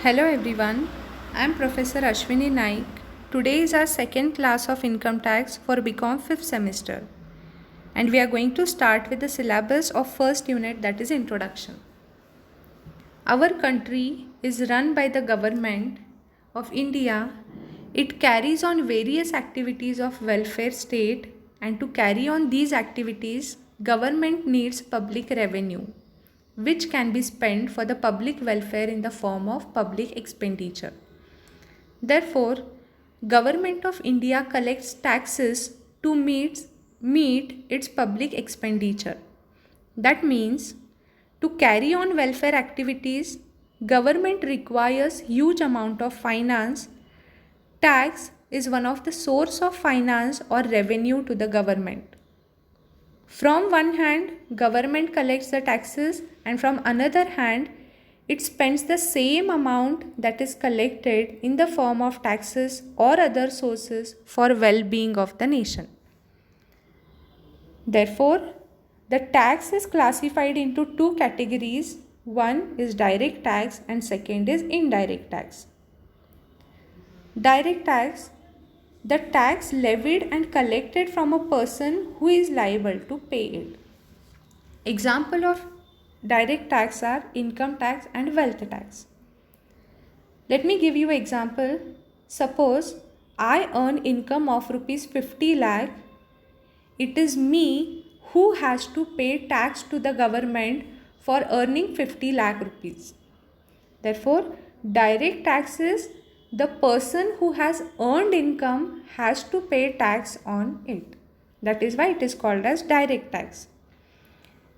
Hello everyone, I am Professor Ashwini Naik. Today is our second class of income tax for BCom 5th semester, and we are going to start with the syllabus of first unit, that is introduction. Our country is run by the government of India. It carries on various activities of welfare state, and to carry on these activities government needs public revenue which can be spent for the public welfare in the form of public expenditure. Therefore, Government of India collects taxes to meet its public expenditure. That means to carry on welfare activities, government requires huge amount of finance. Tax is one of the source of finance or revenue to the government. From one hand, government collects the taxes, and from another hand, it spends the same amount that is collected in the form of taxes or other sources for well-being of the nation. Therefore, the tax is classified into two categories. One is direct tax and second is indirect tax. Direct tax, the tax levied and collected from a person who is liable to pay it. Example of direct tax are income tax and wealth tax. Let me give you an example. Suppose I earn income of rupees 50 lakh. It is me who has to pay tax to the government for earning 50 lakh rupees. Therefore, direct tax is the person who has earned income has to pay tax on it. That is why it is called as direct tax.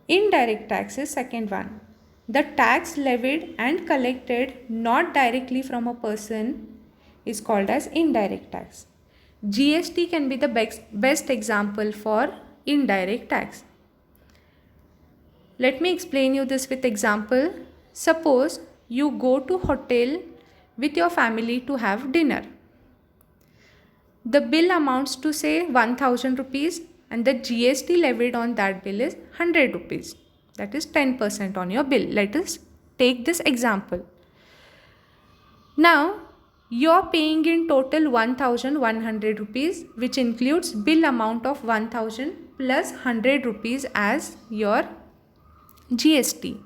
Indirect tax is second one. The tax levied and collected not directly from a person is called as indirect tax. GST can be the best example for indirect tax. Let me explain you this with example. Suppose you go to hotel with your family to have dinner. The bill amounts to say 1000 rupees and the GST levied on that bill is 100 rupees. That is 10% on your bill. Let us take this example. Now, you are paying in total 1100 rupees, which includes bill amount of 1000 plus 100 rupees as your GST.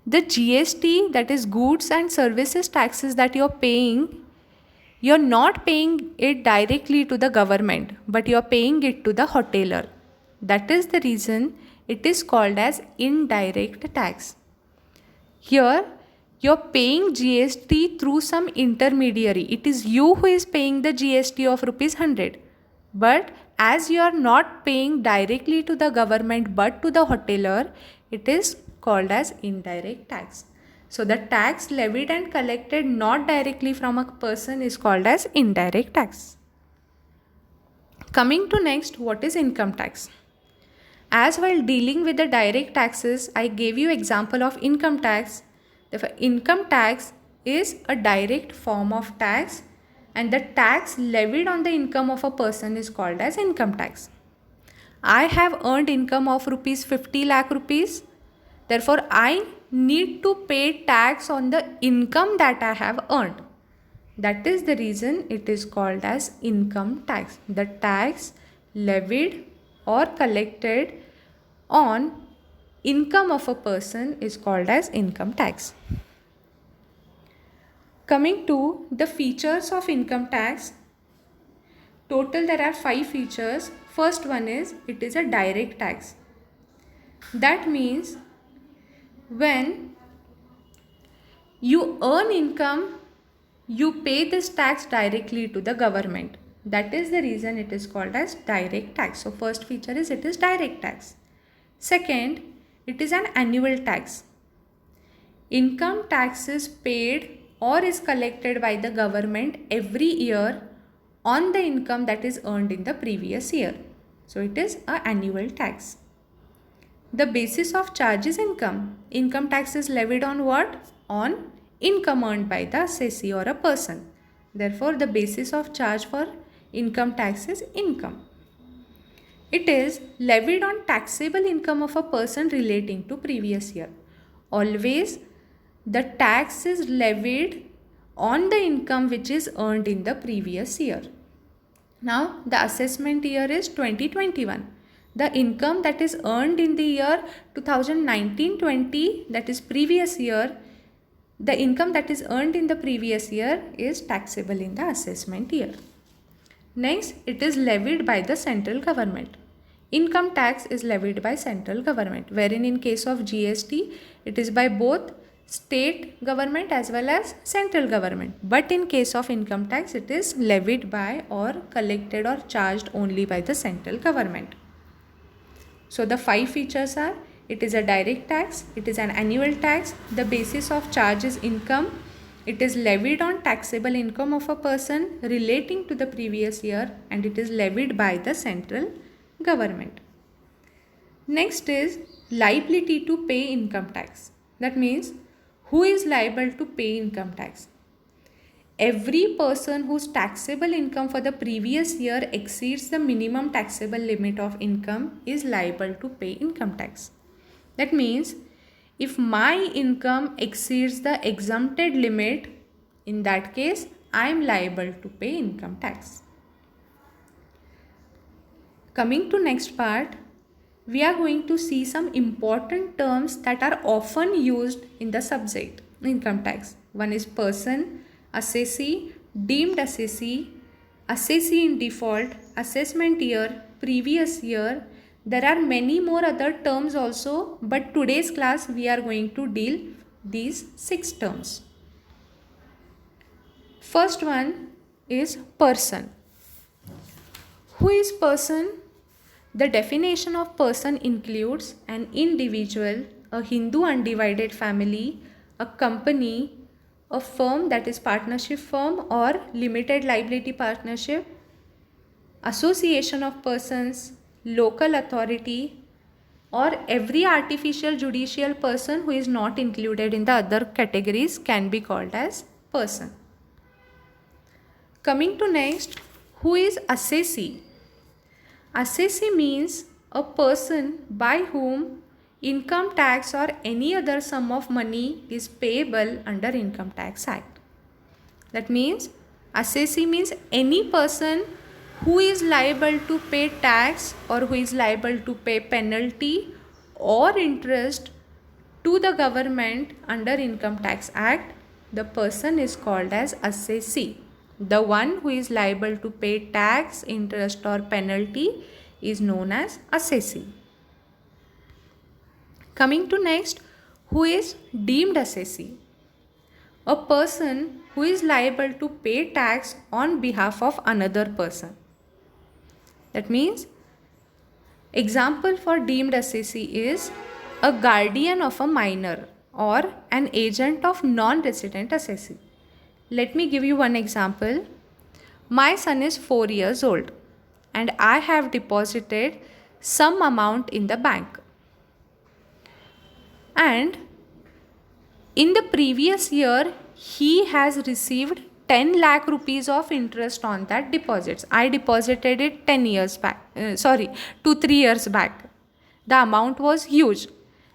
The GST, that is goods and services taxes that you are paying, you are not paying it directly to the government, but you are paying it to the hotelier. That is the reason it is called as indirect tax. Here, you are paying GST through some intermediary. It is you who is paying the GST of rupees 100. But as you are not paying directly to the government but to the hotelier, it is called as indirect tax. So the tax levied and collected not directly from a person is called as indirect tax. Coming to next, what is income tax? As while dealing with the direct taxes, I gave you example of income tax. Therefore, income tax is a direct form of tax, and the tax levied on the income of a person is called as income tax. I have earned income of rupees 50 lakh rupees. Therefore, I need to pay tax on the income that I have earned. That is the reason it is called as income tax. The tax levied or collected on income of a person is called as income tax. Coming to the features of income tax, total there are 5 features. First one is it is a direct tax. That means when you earn income, you pay this tax directly to the government. That is the reason it is called as direct tax. So first feature is it is direct tax. Second, it is an annual tax. Income tax is paid or is collected by the government every year on the income that is earned in the previous year. So it is an annual tax. The basis of charge is income. Income tax is levied on what? On income earned by the assessee or a person. Therefore, the basis of charge for income tax is income. It is levied on taxable income of a person relating to previous year. Always the tax is levied on the income which is earned in the previous year. Now the assessment year is 2021. The income that is earned in the year 2019-20, that is previous year, the income that is earned in the previous year is taxable in the assessment year. Next, it is levied by the central government. Income tax is levied by central government, wherein in case of GST, it is by both state government as well as central government. But in case of income tax, it is levied by or collected or charged only by the central government. So the 5 features are: it is a direct tax, it is an annual tax, the basis of charge is income, it is levied on taxable income of a person relating to the previous year, and it is levied by the central government. Next is liability to pay income tax. That means who is liable to pay income tax? Every person whose taxable income for the previous year exceeds the minimum taxable limit of income is liable to pay income tax. That means if my income exceeds the exempted limit, in that case I am liable to pay income tax. Coming to next part, we are going to see some important terms that are often used in the subject income tax. One is person, assessee, deemed assessee, assessee in default, assessment year, previous year. There are many more other terms also, but today's class we are going to deal these 6 terms. First one is person. Who is person? The definition of person includes an individual, a Hindu undivided family, a company, a firm, that is partnership firm or limited liability partnership, association of persons, local authority, or every artificial judicial person who is not included in the other categories can be called as person. Coming to next, who is assessee? Assessee means a person by whom income tax or any other sum of money is payable under Income Tax Act. That means assessee means any person who is liable to pay tax or who is liable to pay penalty or interest to the government under Income Tax Act. The person is called as assessee. The one who is liable to pay tax, interest or penalty is known as assessee. Coming to next, who is deemed assessee? A person who is liable to pay tax on behalf of another person. That means, example for deemed assessee is a guardian of a minor or an agent of non-resident assessee. Let me give you one example. My son is 4 years old and I have deposited some amount in the bank. And in the previous year, he has received 10 lakh rupees of interest on that deposits. I deposited it 2-3 years back. The amount was huge.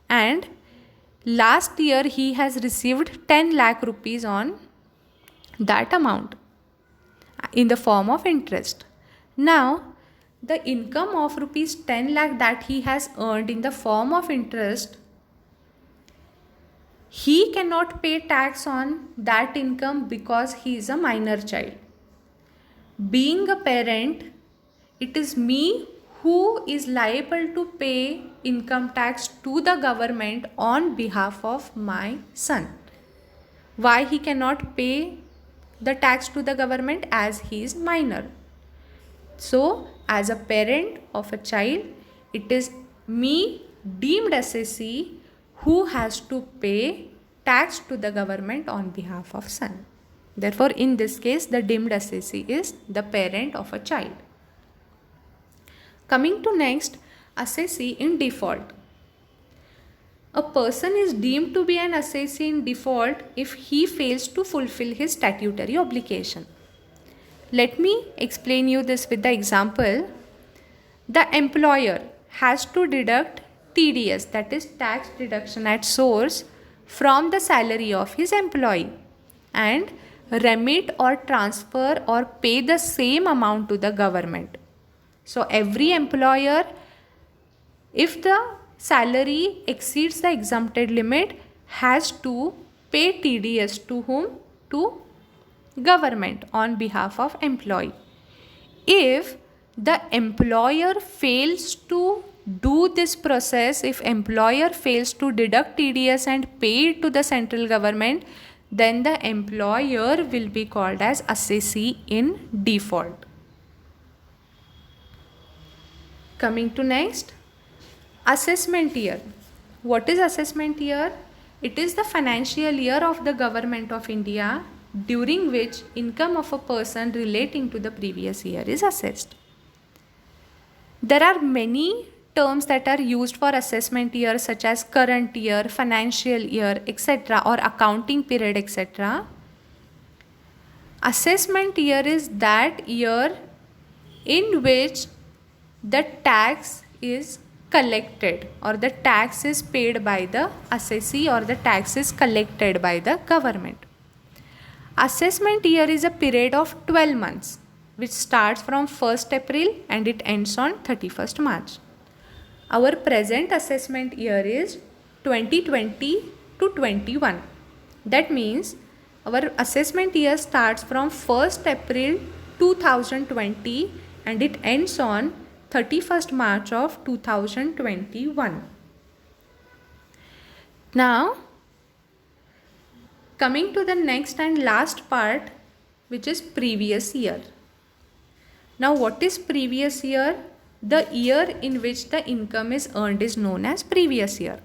And last year, he has received 10 lakh rupees on that amount in the form of interest. Now, the income of rupees 10 lakh that he has earned in the form of interest, he cannot pay tax on that income because he is a minor child. Being a parent, it is me who is liable to pay income tax to the government on behalf of my son. Why he cannot pay the tax to the government? As he is minor. So, as a parent of a child, it is me, deemed assessee, who has to pay tax to the government on behalf of son. Therefore, in this case, the deemed assessee is the parent of a child. Coming to next, assessee in default. A person is deemed to be an assessee in default if he fails to fulfill his statutory obligation. Let me explain you this with the example. The employer has to deduct TDS, that is tax deduction at source, from the salary of his employee and remit or transfer or pay the same amount to the government. So every employer, if the salary exceeds the exempted limit, has to pay TDS to whom? To government on behalf of employee. If the employer fails to do this process, if employer fails to deduct TDS and pay it to the central government, then the employer will be called as assessee in default. Coming to next, assessment year. What is assessment year? It is the financial year of the government of India during which income of a person relating to the previous year is assessed. There are many terms that are used for assessment year, such as current year, financial year, etc., or accounting period, etc. Assessment year is that year in which the tax is collected or the tax is paid by the assessee or the tax is collected by the government. Assessment year is a period of 12 months which starts from 1st April and it ends on 31st March. Our present assessment year is 2020 to 21. That means our assessment year starts from 1st April 2020 and it ends on 31st March of 2021. Now, coming to the next and last part, which is previous year. Now, what is previous year? The year in which the income is earned is known as previous year.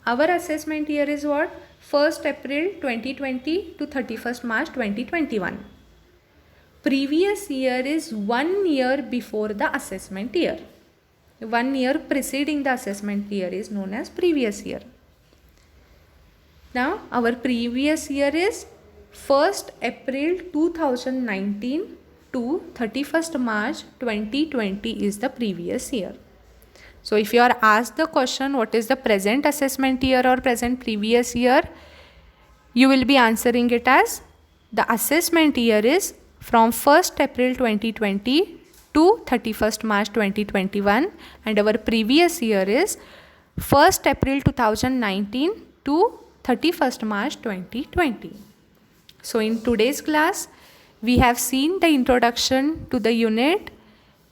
Our assessment year is what? 1st April 2020 to 31st March 2021. Previous year is 1 year before the assessment year. 1 year preceding the assessment year is known as previous year. Now, our previous year is 1st April 2019 to 31st March 2020 is the previous year. So, if you are asked the question, what is the present assessment year or present previous year, you will be answering it as the assessment year is from 1st April 2020 to 31st March 2021 and our previous year is 1st April 2019 to 31st March 2020. So in today's class, we have seen the introduction to the unit.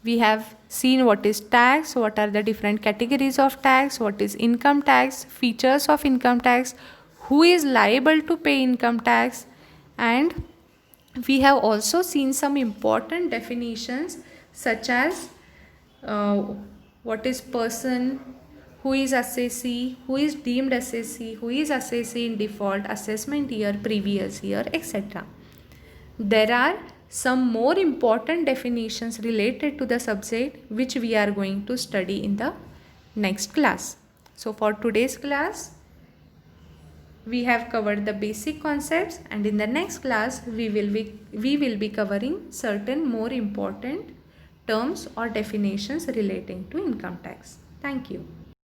We have seen what is tax, what are the different categories of tax, what is income tax, features of income tax, who is liable to pay income tax, and we have also seen some important definitions such as what is person, who is assessee, who is deemed assessee, who is assessee in default, assessment year, previous year, etc. There are some more important definitions related to the subject which we are going to study in the next class. So for today's class, we have covered the basic concepts, and in the next class we will be covering certain more important terms or definitions relating to income tax. Thank you.